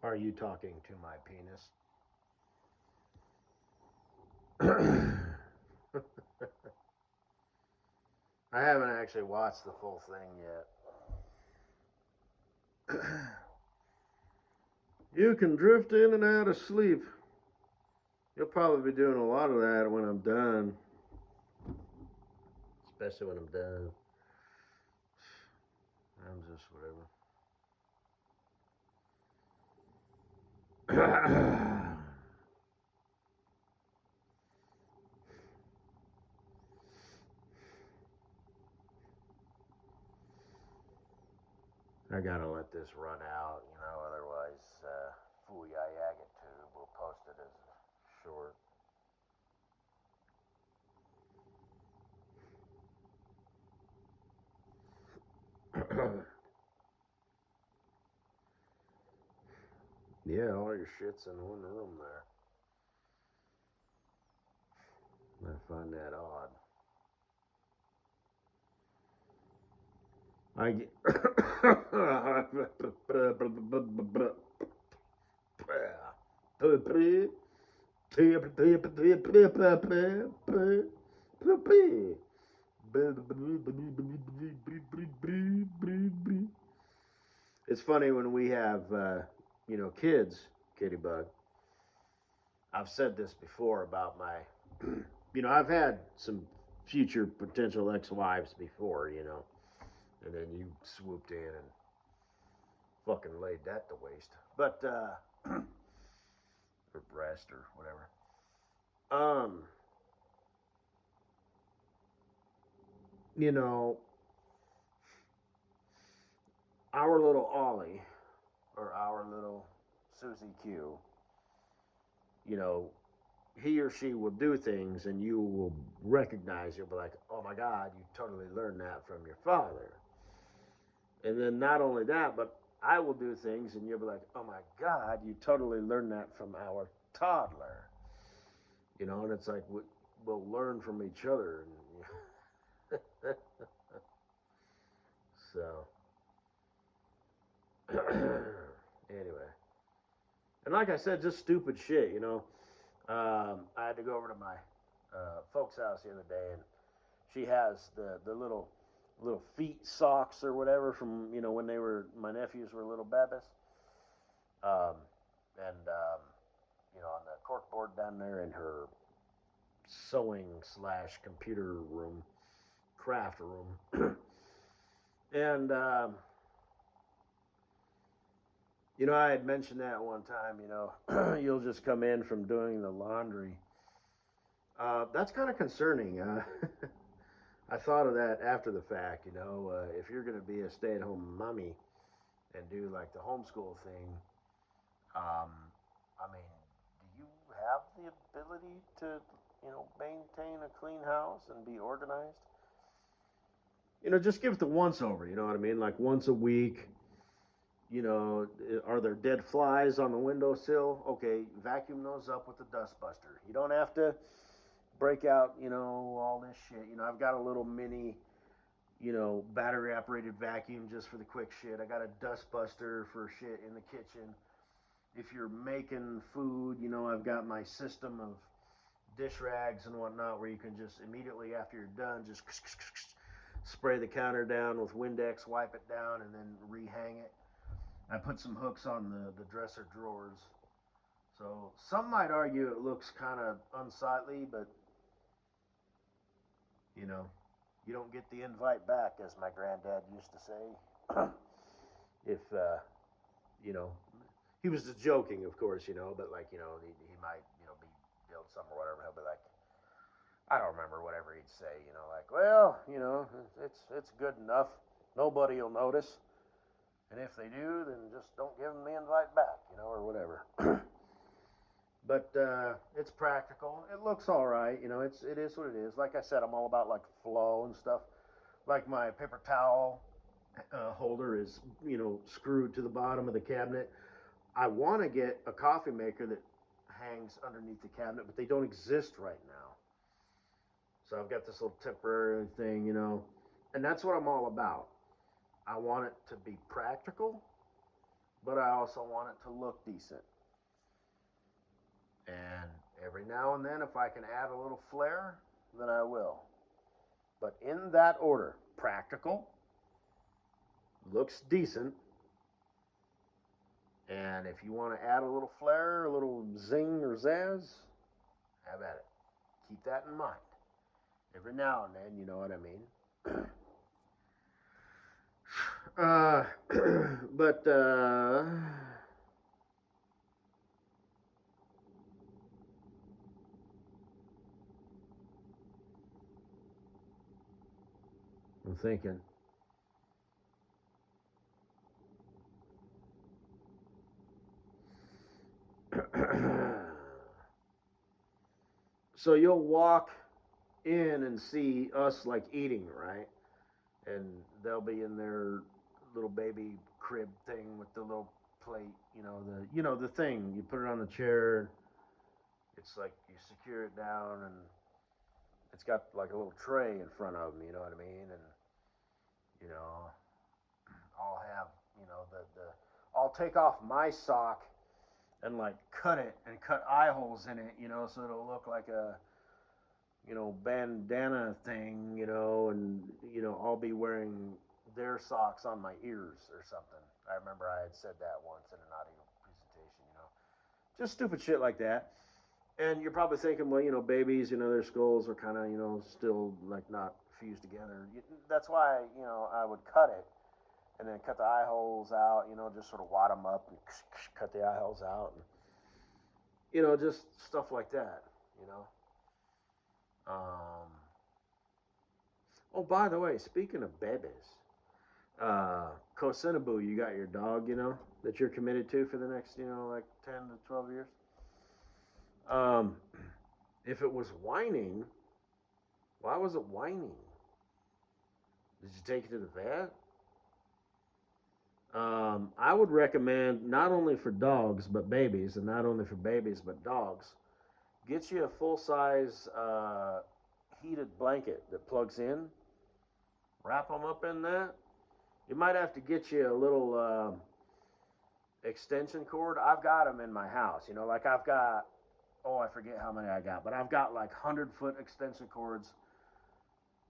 Are you talking to my penis? I haven't actually watched the full thing yet. You can drift in and out of sleep. You'll probably be doing a lot of that when I'm done. Especially when I'm done. I'm just whatever. I gotta let this run out, otherwise, Fooya Yagatube will post it as a short. Yeah, all your shit's in one room there. I find that odd. I get. It's funny when we have, kids, Kitty Bug. I've said this before about my, I've had some future potential ex-wives before, and then you swooped in and fucking laid that to waste. But or breast or whatever. Um, you know, our little Ollie or our little Susie Q, you know, he or she will do things and you will recognize, you'll be like, oh my God, you totally learned that from your father. And then not only that, but I will do things and you'll be like, oh my God, you totally learned that from our toddler. And it's like we'll learn from each other. And, so, anyway. And like I said, just stupid shit. I had to go over to my folks' house the other day, and she has the little feet socks or whatever from when my nephews were little babies, um, and on the cork board down there in her sewing slash computer room, craft room, and I had mentioned that one time. You'll just come in from doing the laundry. That's kind of concerning. I thought of that after the fact. If you're going to be a stay-at-home mommy and do like the homeschool thing, um, I mean, do you have the ability to, maintain a clean house and be organized? Just give it the once over. You know what I mean? Like once a week. Are there dead flies on the windowsill? Okay, vacuum those up with the dustbuster. You don't have to break out, all this shit. I've got a little mini, battery operated vacuum just for the quick shit. I got a dustbuster for shit in the kitchen. If you're making food, I've got my system of dish rags and whatnot where you can just immediately after you're done, just spray the counter down with Windex, wipe it down, and then rehang it. I put some hooks on the dresser drawers. So some might argue it looks kind of unsightly, but you know, you don't get the invite back, as my granddad used to say. If you know, he was just joking, of course, but like he might be build some or whatever. He'll be like, I don't remember whatever he'd say, like, well, it's good enough. Nobody will notice. And if they do, then just don't give them the invite back, or whatever. But it's practical. It looks all right. It is what it is. Like I said, I'm all about like flow and stuff. Like my paper towel holder is, screwed to the bottom of the cabinet. I want to get a coffee maker that hangs underneath the cabinet, but they don't exist right now. So I've got this little temporary thing, and that's what I'm all about. I want it to be practical, but I also want it to look decent. And every now and then, if I can add a little flair, then I will. But in that order: practical, looks decent, and if you want to add a little flair, a little zing or zazz, have at it. Keep that in mind. Every now and then, you know what I mean? But I'm thinking. So you'll walk in and see us like eating, right? And they'll be in their little baby crib thing with the little plate, the thing. You put it on the chair. It's like you secure it down, and it's got like a little tray in front of them. You know what I mean? And you know, I'll have the I'll take off my sock and like cut it and cut eye holes in it, so it'll look like a bandana thing, and I'll be wearing their socks on my ears or something. I remember I had said that once in an audio presentation, just stupid shit like that. And you're probably thinking, well, babies, their skulls are kind of, still like not fused together. That's why, I would cut it and then cut the eye holes out, just sort of wad them up and cut the eye holes out. And, just stuff like that. Oh, by the way, speaking of babies, Kosinabu, you got your dog, that you're committed to for the next, like 10 to 12 years. If it was whining, why was it whining? Did you take it to the vet? I would recommend, not only for dogs but babies, and not only for babies but dogs, get you a full-size heated blanket that plugs in. Wrap them up in that. You might have to get you a little extension cord. I've got them in my house. Like I've got, I forget how many I got, but I've got like 100-foot extension cords.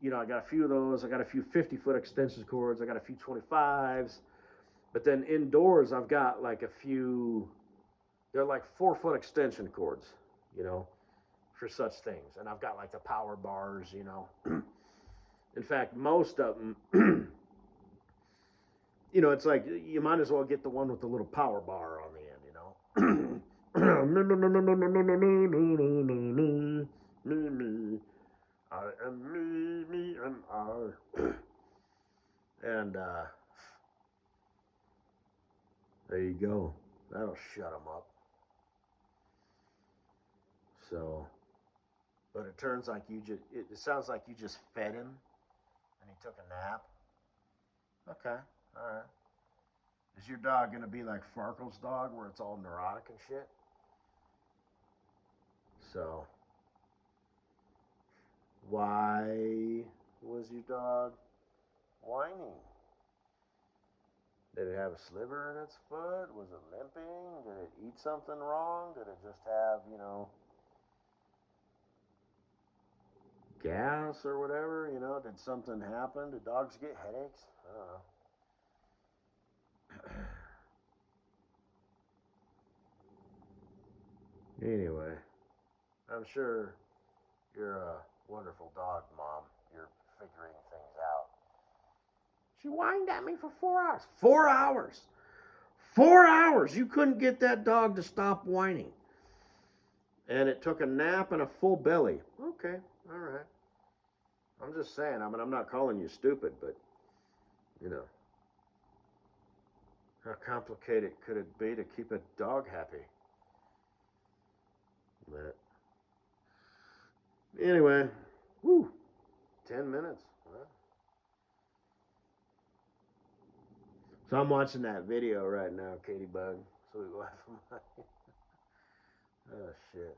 I got a few of those. I got a few 50-foot extension cords. I got a few 25s. But then indoors, I've got like a few, they're like 4-foot extension cords, for such things. And I've got like the power bars, In fact, most of them, it's like you might as well get the one with the little power bar on the end, I am me, and I. And there you go. That'll shut them up. So, but it turns like it sounds like you just fed him and he took a nap. Okay, all right. Is your dog going to be like Farkle's dog where it's all neurotic and shit? So, why was your dog whining? Did it have a sliver in its foot? Was it limping? Did it eat something wrong? Did it just have, gas or whatever? Did something happen? Do dogs get headaches? I don't know. Anyway, I'm sure you're a wonderful dog, Mom. You're figuring things out. She whined at me for 4 hours. 4 hours! 4 hours! You couldn't get that dog to stop whining. And it took a nap and a full belly. Okay, all right. I'm just saying, I'm not calling you stupid, but, how complicated could it be to keep a dog happy? But anyway, 10 minutes. Huh? So I'm watching that video right now, Katie Bug. So we go have some. Oh shit.